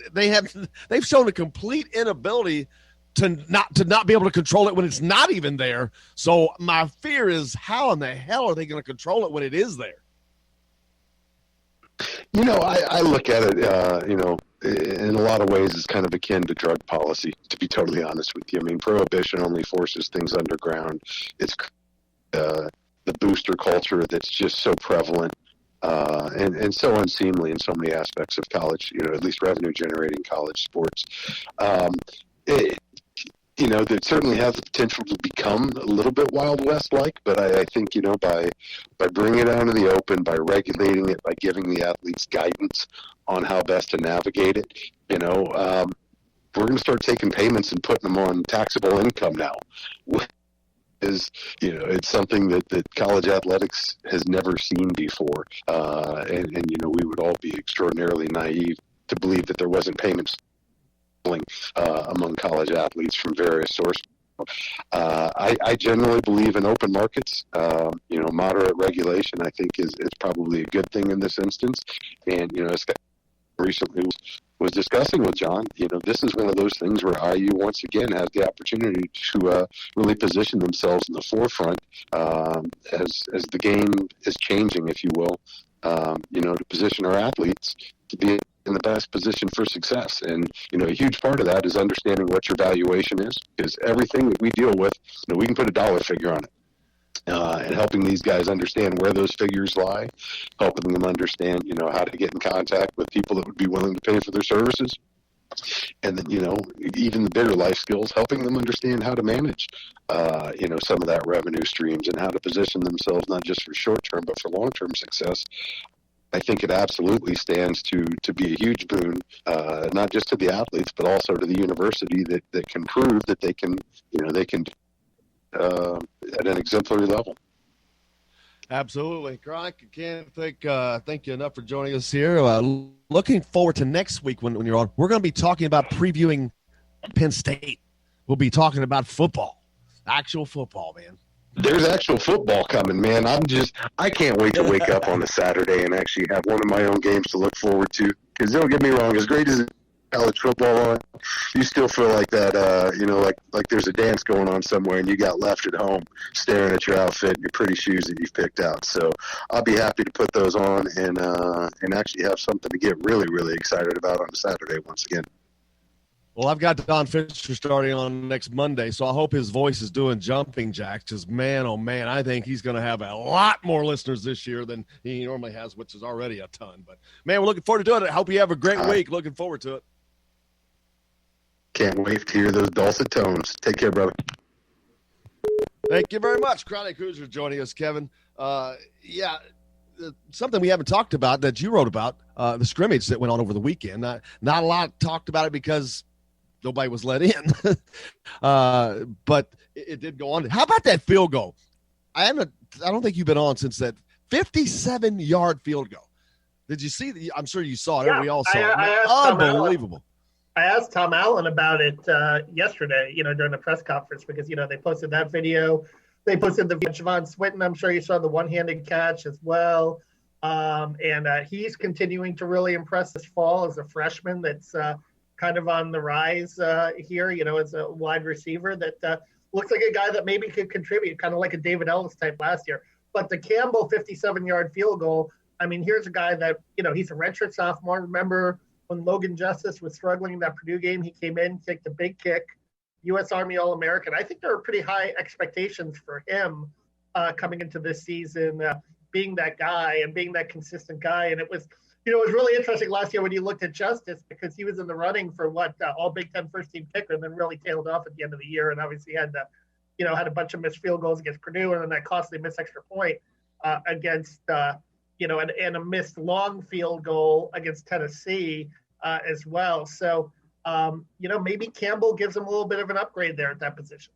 they've shown a complete inability to not be able to control it when it's not even there. So my fear is, how in the hell are they going to control it when it is there? I look at it, in a lot of ways it's kind of akin to drug policy, to be totally honest with you. I mean, prohibition only forces things underground. It's the booster culture that's just so prevalent and so unseemly in so many aspects of college, at least revenue-generating college sports. That certainly has the potential to become a little bit Wild West-like, but I think, by bringing it out in the open, by regulating it, by giving the athletes guidance on how best to navigate it, we're going to start taking payments and putting them on taxable income now. It's something that college athletics has never seen before. And we would all be extraordinarily naive to believe that there wasn't payments among college athletes from various sources. I generally believe in open markets. Moderate regulation, I think, is probably a good thing in this instance. And, as recently was discussing with John, this is one of those things where IU once again has the opportunity to really position themselves in the forefront as the game is changing, if you will, to position our athletes to be in the best position for success. And, a huge part of that is understanding what your valuation is, because everything that we deal with, we can put a dollar figure on it. And helping these guys understand where those figures lie, helping them understand, how to get in contact with people that would be willing to pay for their services. And then, even the bigger life skills, helping them understand how to manage, some of that revenue streams and how to position themselves, not just for short-term, but for long-term success. I think it absolutely stands to be a huge boon, not just to the athletes, but also to the university that can prove that they can at an exemplary level. Absolutely. Gronk, I can't thank you enough for joining us here. Looking forward to next week when you're on. We're going to be talking about previewing Penn State. We'll be talking about football, actual football, man. There's actual football coming, man. I can't wait to wake up on a Saturday and actually have one of my own games to look forward to. Because don't get me wrong, as great as it college football on, you still feel like that, like there's a dance going on somewhere and you got left at home staring at your outfit and your pretty shoes that you've picked out. So I'll be happy to put those on and actually have something to get really, really excited about on Saturday once again. Well, I've got Don Fisher starting on next Monday, so I hope his voice is doing jumping jacks because, man, oh, man, I think he's going to have a lot more listeners this year than he normally has, which is already a ton. But, man, we're looking forward to doing it. I hope you have a great week. Looking forward to it. Can't wait to hear those dulcet tones. Take care, brother. Thank you very much. Chronic Hoosier joining us, Kevin. Something we haven't talked about that you wrote about, the scrimmage that went on over the weekend. Not a lot talked about it because nobody was let in, but it did go on. How about that field goal? I don't think you've been on since that 57-yard field goal. Did you see? I'm sure you saw it. Yeah, we all saw it. Unbelievable. I asked Tom Allen about it yesterday, during the press conference because, they posted that video. They posted the Javon Swinton. I'm sure you saw the one-handed catch as well. And he's continuing to really impress this fall as a freshman that's kind of on the rise here, as a wide receiver that looks like a guy that maybe could contribute, kind of like a David Ellis type last year. But the Campbell 57-yard field goal, I mean, here's a guy that, he's a redshirt sophomore. Remember when Logan Justice was struggling in that Purdue game, he came in, kicked a big kick, U.S. Army All-American. I think there are pretty high expectations for him coming into this season, being that guy and being that consistent guy. And it was really interesting last year when you looked at Justice because he was in the running for all Big Ten first-team kicker and then really tailed off at the end of the year and obviously had a bunch of missed field goals against Purdue and then that costly missed extra point against, and a missed long field goal against Tennessee as well. So, maybe Campbell gives him a little bit of an upgrade there at that position.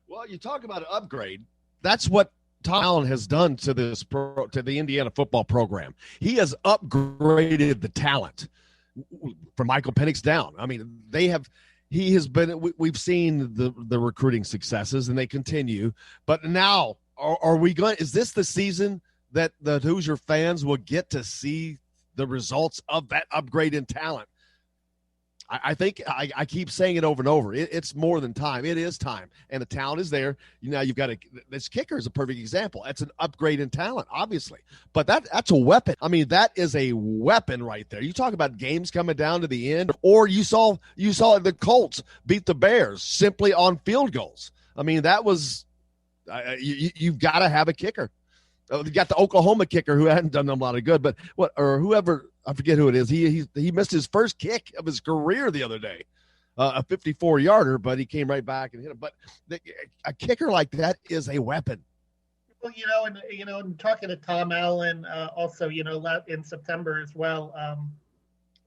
Well, you talk about an upgrade. That's what Tom Allen has done to to the Indiana football program. He has upgraded the talent from Michael Penix down. I mean, we've seen the recruiting successes and they continue, but now is this the season that the Hoosier fans will get to see the results of that upgrade in talent? I think I keep saying it over and over. It's more than time. It is time. And the talent is there. You've got this kicker is a perfect example. That's an upgrade in talent, obviously. But that's a weapon. I mean, that is a weapon right there. You talk about games coming down to the end, or you saw the Colts beat the Bears simply on field goals. I mean, that was you've got to have a kicker. You got the Oklahoma kicker who hadn't done them a lot of good, but whoever, I forget who it is. He missed his first kick of his career the other day, a 54-yarder, but he came right back and hit him. But a kicker like that is a weapon. Well, and talking to Tom Allen also, in September as well,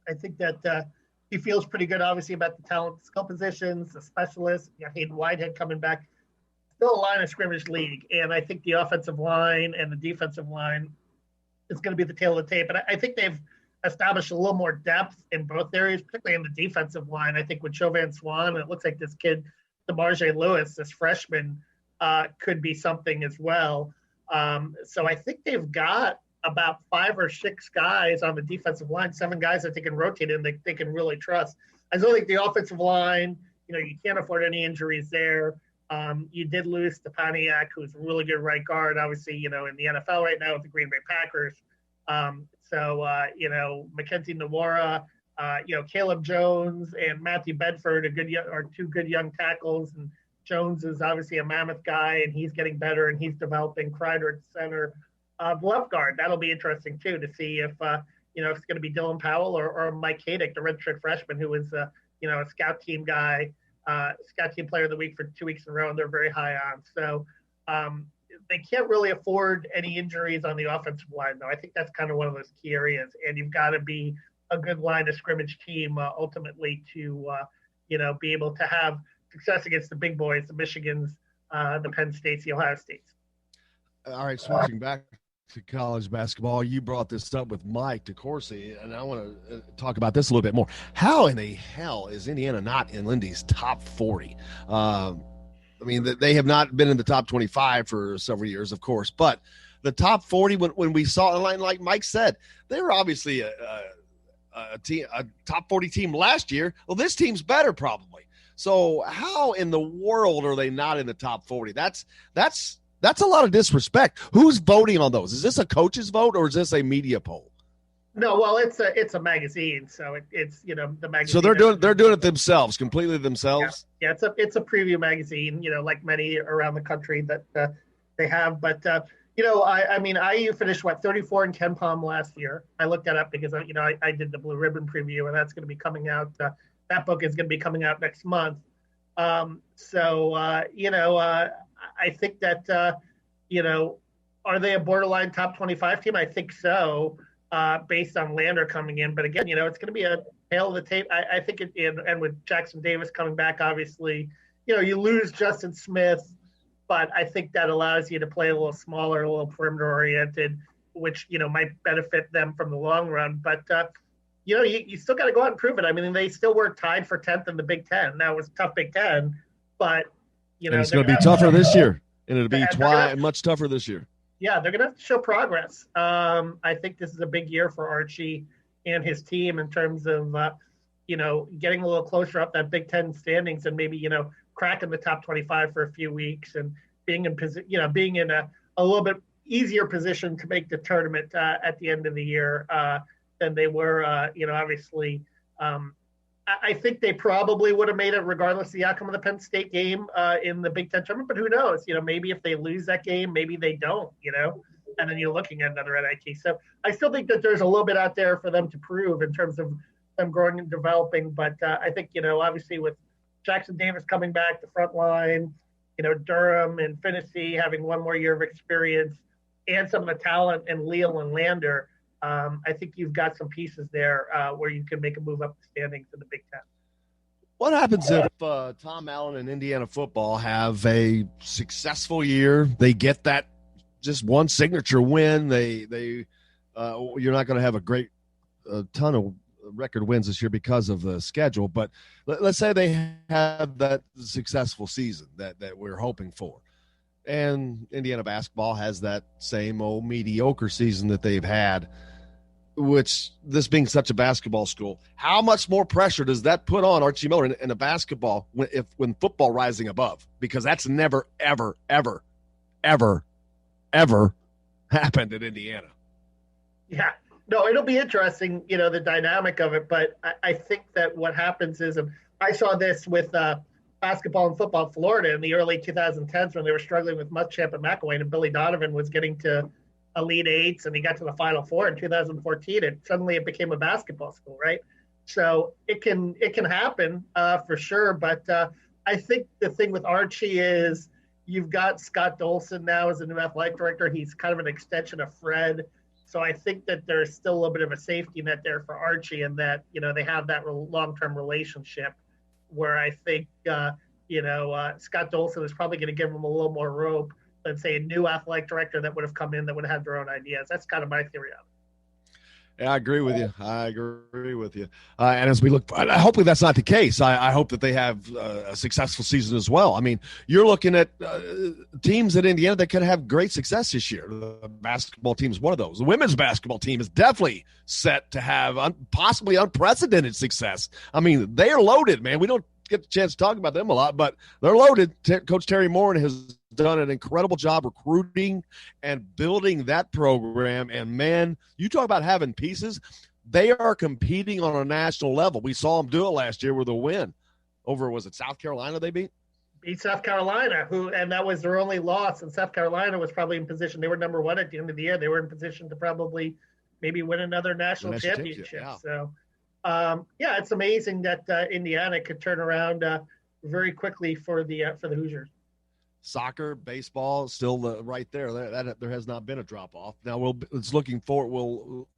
I think that he feels pretty good, obviously, about the talent, skill positions, the specialists. Hayden Whitehead coming back. Still a line of scrimmage league, and I think the offensive line and the defensive line is going to be the tail of the tape. And I think they've established a little more depth in both areas, particularly in the defensive line. I think with Chauvin Swan, it looks like this kid, DeMarge Lewis, this freshman, could be something as well. So I think they've got about 5 or 6 guys on the defensive line, 7 guys that they can rotate in that they can really trust. I still think the offensive line, you can't afford any injuries there. You did lose Stepaniak, who's a really good right guard, obviously, in the NFL right now with the Green Bay Packers. Mackenzie Nawara, Caleb Jones and Matthew Bedford are 2 good young tackles. And Jones is obviously a mammoth guy, and he's getting better, and he's developing. Kreider at center. Left guard, that'll be interesting, too, to see if it's going to be Dylan Powell or Mike Kadick, the redshirt freshman, who is, a scout team guy. Scout team player of the week for 2 weeks in a row, and they're very high on. So they can't really afford any injuries on the offensive line, though. I think that's kind of one of those key areas, and you've got to be a good line of scrimmage team ultimately to, be able to have success against the big boys, the Michigans, the Penn States, the Ohio States. All right, switching back to college basketball, you brought this up with Mike DeCourcy, and I want to talk about this a little bit more. How in the hell is Indiana not in Lindy's top 40? I mean, they have not been in the top 25 for several years, of course, but the top 40, when we saw, like Mike said, they were obviously a top 40 team last year. Well, this team's better probably. So how in the world are they not in the top 40? That's a lot of disrespect. Who's voting on those? Is this a coach's vote or is this a media poll? No, well, it's a magazine, so it's the magazine. So they're doing it themselves, completely themselves. Yeah, it's a preview magazine, like many around the country that they have. But I mean, IU finished 34 in Ken Palm last year. I looked that up because I did the Blue Ribbon preview, and that's going to be coming out. That book is going to be coming out next month. I think that are they a borderline top 25 team? I think so. Based on Lander coming in. But again, it's going to be a tail of the tape. I think and with Jackson Davis coming back, obviously, you lose Justin Smith, but I think that allows you to play a little smaller, a little perimeter oriented, which, might benefit them from the long run. But, you still got to go out and prove it. I mean, they still were tied for 10th in the Big Ten. That was a tough Big Ten, but, and it's going to be tougher this year. And it'll be much tougher this year. Yeah, they're going to have to show progress. I think this is a big year for Archie and his team in terms of, getting a little closer up that Big Ten standings and maybe, cracking the top 25 for a few weeks and being in a little bit easier position to make the tournament at the end of the year than they were. Obviously, I think they probably would have made it regardless of the outcome of the Penn State game in the Big Ten tournament. But who knows? Maybe if they lose that game, maybe they don't. And then you're looking at another NIT. So I still think that there's a little bit out there for them to prove in terms of them growing and developing. But I think obviously with Jackson Davis coming back, the front line, Durham and Finney having one more year of experience, and some of the talent in Leal and Lander. I think you've got some pieces there where you can make a move up the standings in the Big Ten. What happens if Tom Allen and Indiana football have a successful year? They get that just one signature win. You're not going to have a ton of record wins this year because of the schedule. But let's say they have that successful season that we're hoping for. And Indiana basketball has that same old mediocre season that they've had, which this being such a basketball school, how much more pressure does that put on Archie Miller in a basketball when football rising above? Because that's never, ever, ever, ever, ever happened in Indiana. Yeah. No, it'll be interesting, the dynamic of it. But I think that what happens is, I saw this with basketball and football in Florida in the early 2010s when they were struggling with Muschamp and McElwain, and Billy Donovan was getting to Elite Eights and he got to the Final Four in 2014, and suddenly it became a basketball school, right? So it can happen for sure. But I think the thing with Archie is you've got Scott Dolson now as a new athletic director. He's kind of an extension of Fred. So I think that there's still a little bit of a safety net there for Archie, and that, they have that long-term relationship where I think, Scott Dolson is probably going to give him a little more rope than, say, a new athletic director that would have come in that would have had their own ideas. That's kind of my theory on it. Yeah, I agree with you. And as we look, hopefully that's not the case. I hope that they have a successful season as well. I mean, you're looking at teams at Indiana that could have great success this year. The basketball team is one of those. The women's basketball team is definitely set to have possibly unprecedented success. I mean, they are loaded, man. We don't get the chance to talk about them a lot, but they're loaded. Coach Terry Moore has done an incredible job recruiting and building that program. And, man, you talk about having pieces. They are competing on a national level. We saw them do it last year with a win over, was it South Carolina they beat? Beat South Carolina, and that was their only loss. And South Carolina was probably in position. They were number one at the end of the year. They were in position to probably maybe win another national championship. Yeah. So, it's amazing that Indiana could turn around very quickly for the Hoosiers. Soccer, baseball, still right there. There has not been a drop off. Now we'll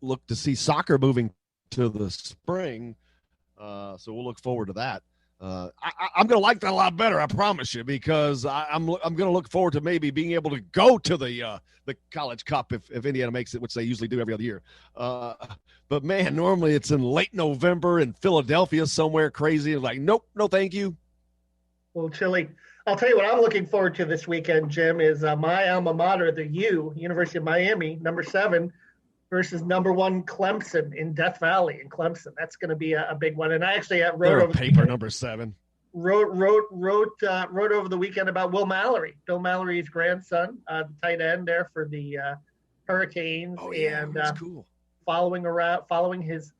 look to see soccer moving to the spring, so we'll look forward to that. I'm going to like that a lot better, I promise you, because I'm going to look forward to maybe being able to go to the College Cup if Indiana makes it, which they usually do every other year. But man, normally it's in late November in Philadelphia somewhere crazy. Like, nope, no, thank you. Well, chilly. I'll tell you what I'm looking forward to this weekend, Jim, is my alma mater, the University of Miami, number 7, versus number 1 Clemson in Death Valley in Clemson. That's going to be a big one. And I actually wrote They're over a paper number 7. Wrote over the weekend about Will Mallory, Bill Mallory's grandson, the tight end there for the Hurricanes. Oh yeah, and that's cool. Following his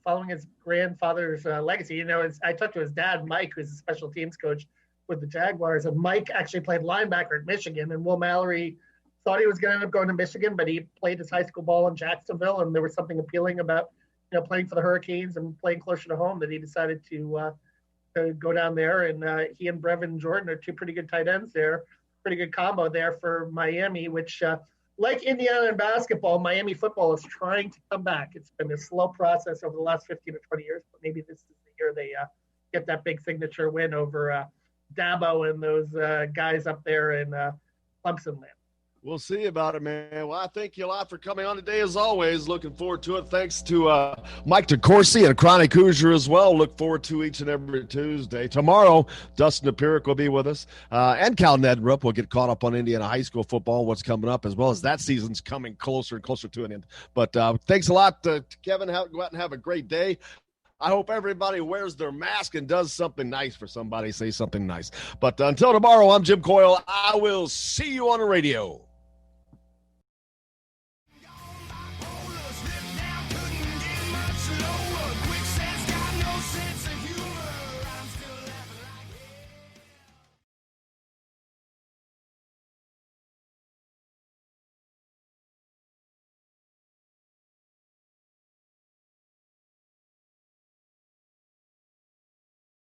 grandfather's legacy. You know, I talked to his dad, Mike, who's a special teams coach with the Jaguars, and Mike actually played linebacker at Michigan, and Will Mallory thought he was going to end up going to Michigan, but he played his high school ball in Jacksonville, and there was something appealing about, you know, playing for the Hurricanes and playing closer to home that he decided to go down there. And he and Brevin Jordan are 2 pretty good tight ends there, pretty good combo there for Miami, which like Indiana in basketball, Miami football is trying to come back. It's been a slow process over the last 15 to 20 years, but maybe this is the year they get that big signature win over Dabo and those guys up there in Clemson land. We'll see about it, man. Well, I thank you a lot for coming on today, as always. Looking forward to it. Thanks to Mike DeCourcy and Chronic Hoosier as well. Look forward to each and every Tuesday. Tomorrow, Dustin DePirick will be with us. And Cal Nedrup will get caught up on Indiana high school football, what's coming up, as well as that season's coming closer and closer to an end. But thanks a lot, Kevin. Go out and have a great day. I hope everybody wears their mask and does something nice for somebody. Say something nice. But until tomorrow, I'm Jim Coyle. I will see you on the radio. Quick says got no sense.